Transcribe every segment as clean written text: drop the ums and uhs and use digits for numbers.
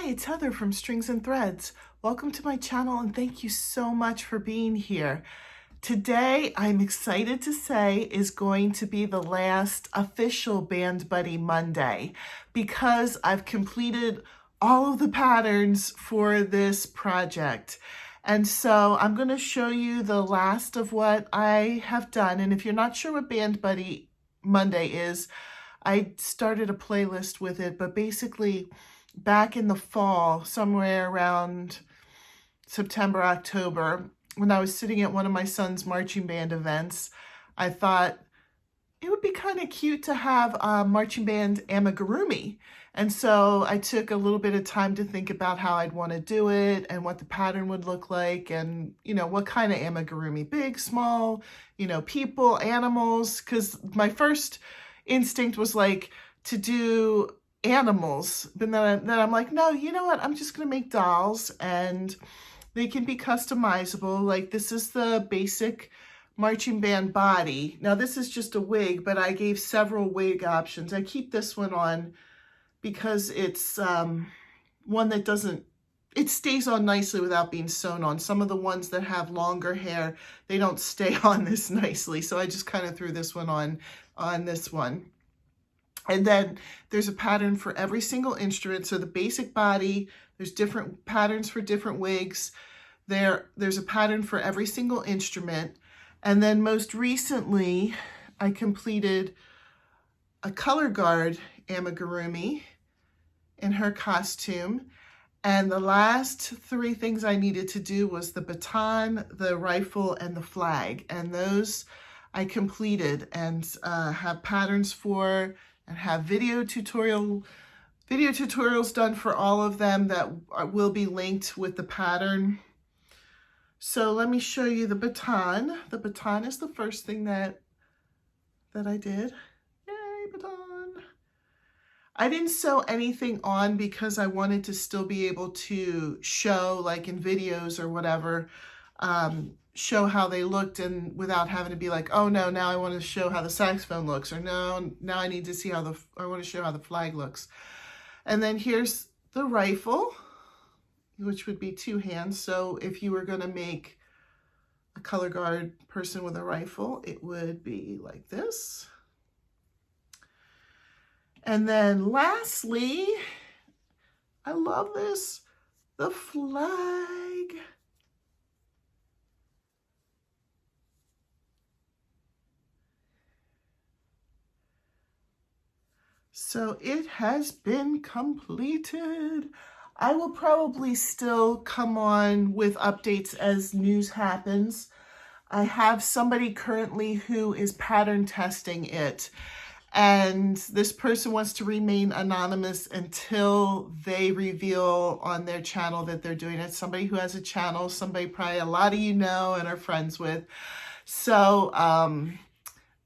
Hi, it's Heather from Strings and Threads. Welcome to my channel and thank you so much for being here. Today, I'm excited to say, is going to be the last official Band Buddy Monday because I've completed all of the patterns for this project. And so I'm going to show you the last of what I have done. And if you're not sure what Band Buddy Monday is, I started a playlist with it, but basically back in the fall, somewhere around September, October, when I was sitting at one of my son's marching band events, I thought it would be kind of cute to have a marching band amigurumi. And so I took a little bit of time to think about how I'd want to do it and what the pattern would look like and, what kind of amigurumi, big, small, people, animals, because my first instinct was like to do animals, but then I'm like, no, you know what? I'm just going to make dolls and they can be customizable. Like this is the basic marching band body. Now this is just a wig, but I gave several wig options. I keep this one on because it's one that it stays on nicely without being sewn on. Some of the ones that have longer hair, they don't stay on this nicely. So I just kind of threw this one on this one. And then there's a pattern for every single instrument. So the basic body, there's different patterns for different wigs. There's a pattern for every single instrument. And then most recently, I completed a color guard amigurumi in her costume. And the last three things I needed to do was the baton, the rifle, and the flag. And those I completed and have patterns for and have video tutorials done for all of them that will be linked with the pattern. So let me show you the baton. The baton is the first thing that I did. Yay, baton. I didn't sew anything on because I wanted to still be able to show, like in videos or whatever, show how they looked and without having to be like, oh no, now I want to show how the saxophone looks, or no, now I need to see I want to show how the flag looks. And then here's the rifle, which would be two hands. So if you were going to make a color guard person with a rifle, it would be like this. And then lastly, I love this, the flag. So it has been completed. I will probably still come on with updates as news happens. I have somebody currently who is pattern testing it, and this person wants to remain anonymous until they reveal on their channel that they're doing it. Somebody who has a channel, somebody probably a lot of you know and are friends with. So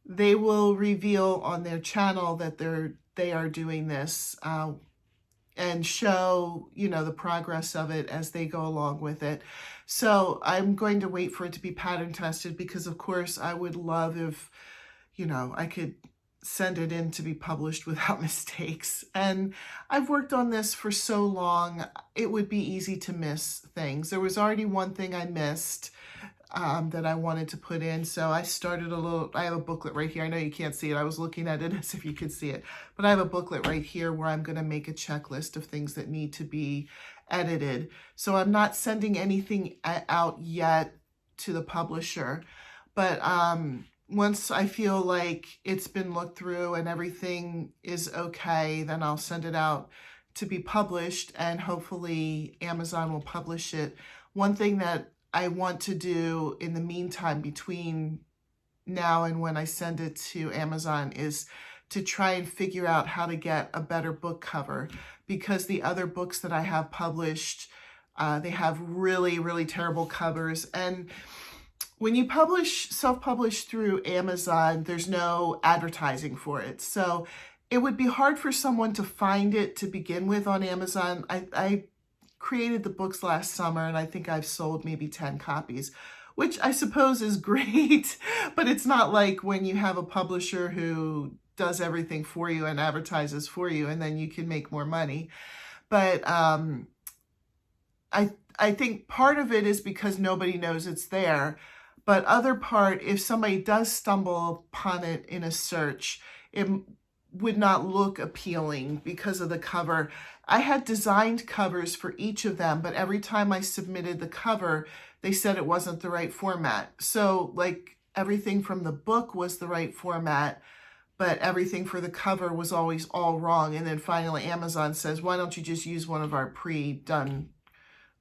they will reveal on their channel that they are doing this and show, the progress of it as they go along with it. So I'm going to wait for it to be pattern tested because, of course, I would love if, I could send it in to be published without mistakes. And I've worked on this for so long, it would be easy to miss things. There was already one thing I missed that I wanted to put in. So I started I have a booklet right here. I know you can't see it. I was looking at it as if you could see it, but I have a booklet right here where I'm going to make a checklist of things that need to be edited. So I'm not sending anything out yet to the publisher, but once I feel like it's been looked through and everything is okay, then I'll send it out to be published and hopefully Amazon will publish it. One thing that I want to do in the meantime between now and when I send it to Amazon is to try and figure out how to get a better book cover, because the other books that I have published, they have really, really terrible covers. And when you self-publish through Amazon, there's no advertising for it. So it would be hard for someone to find it to begin with on Amazon. I created the books last summer and I think I've sold maybe 10 copies, which I suppose is great, but it's not like when you have a publisher who does everything for you and advertises for you and then you can make more money. But I think part of it is because nobody knows it's there. But other part, if somebody does stumble upon it in a search, it would not look appealing because of the cover. I had designed covers for each of them, but every time I submitted the cover, they said it wasn't the right format. So like everything from the book was the right format, but everything for the cover was always all wrong. And then finally Amazon says, why don't you just use one of our pre-done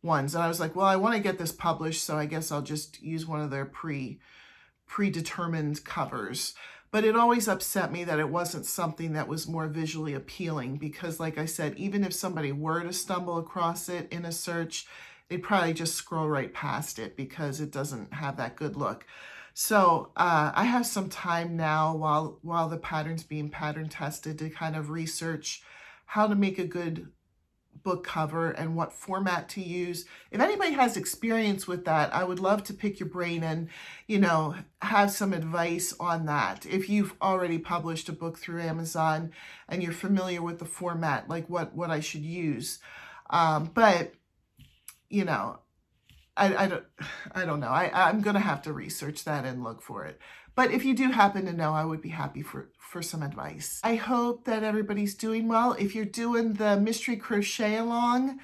ones? And I was like, well, I want to get this published, so I guess I'll just use one of their predetermined covers. But it always upset me that it wasn't something that was more visually appealing, because like I said, even if somebody were to stumble across it in a search, they'd probably just scroll right past it because it doesn't have that good look. So I have some time now while the pattern's being pattern tested to kind of research how to make a good book cover and what format to use. If anybody has experience with that, I would love to pick your brain and, you know, have some advice on that. If you've already published a book through Amazon and you're familiar with the format, like what I should use. But, you know, I don't know. I'm going to have to research that and look for it. But if you do happen to know, I would be happy for some advice. I hope that everybody's doing well. If you're doing the mystery crochet along,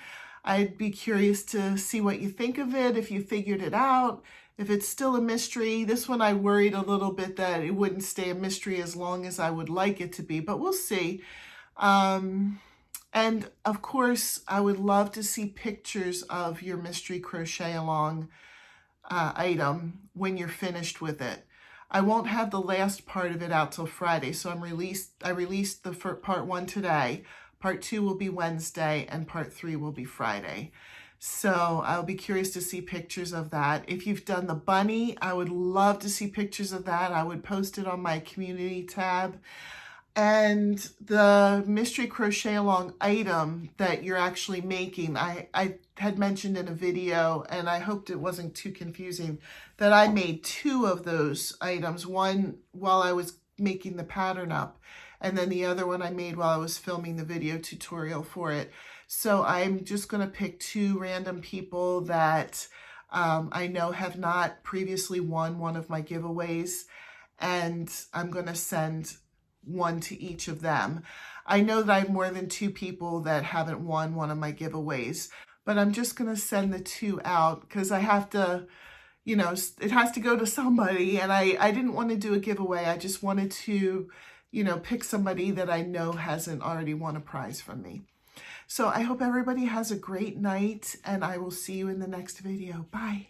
I'd be curious to see what you think of it, if you figured it out, if it's still a mystery. This one I worried a little bit that it wouldn't stay a mystery as long as I would like it to be, but we'll see. And of course, I would love to see pictures of your mystery crochet along item when you're finished with it. I won't have the last part of it out till Friday, so I released the part 1 today. Part 2 will be Wednesday, and part 3 will be Friday. So I'll be curious to see pictures of that. If you've done the bunny, I would love to see pictures of that. I would post it on my community tab. And the mystery crochet along item that you're actually making, I had mentioned in a video, and I hoped it wasn't too confusing, that I made 2 of those items, one while I was making the pattern up, and then the other one I made while I was filming the video tutorial for it. So I'm just going to pick 2 random people that I know have not previously won one of my giveaways, and I'm going to send one to each of them. I know that I have more than 2 people that haven't won one of my giveaways, but I'm just going to send the 2 out because I have to, you know, it has to go to somebody, and I didn't want to do a giveaway. I just wanted to, you know, pick somebody that I know hasn't already won a prize from me. So I hope everybody has a great night, and I will see you in the next video. Bye.